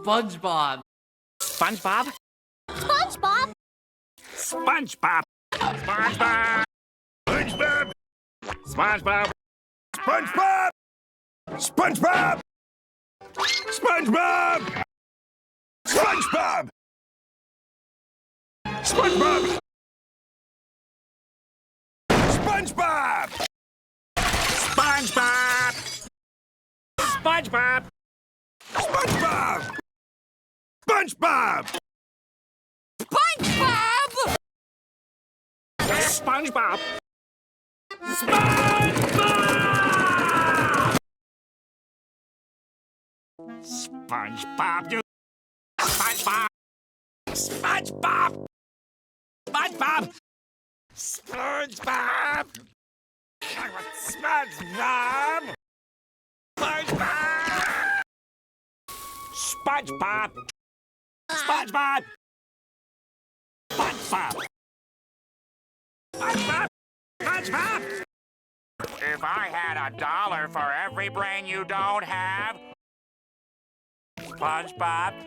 SpongeBob. SpongeBob? SpongeBob! SpongeBob! SpongeBob! SpongeBob! SpongeBob! SpongeBob! SpongeBob! SpongeBob! SpongeBob! SpongeBob! SpongeBob! SpongeBob! SpongeBob! SpongeBob! SpongeBob! SpongeBob! SpongeBob! SpongeBob! SpongeBob, you... SpongeBob! SpongeBob! SpongeBob! SpongeBob! SpongeBob! SpongeBob! SpongeBob! SpongeBob! SpongeBob! SpongeBob! SpongeBob! If I had $1 for every brain you don't have, SpongeBob,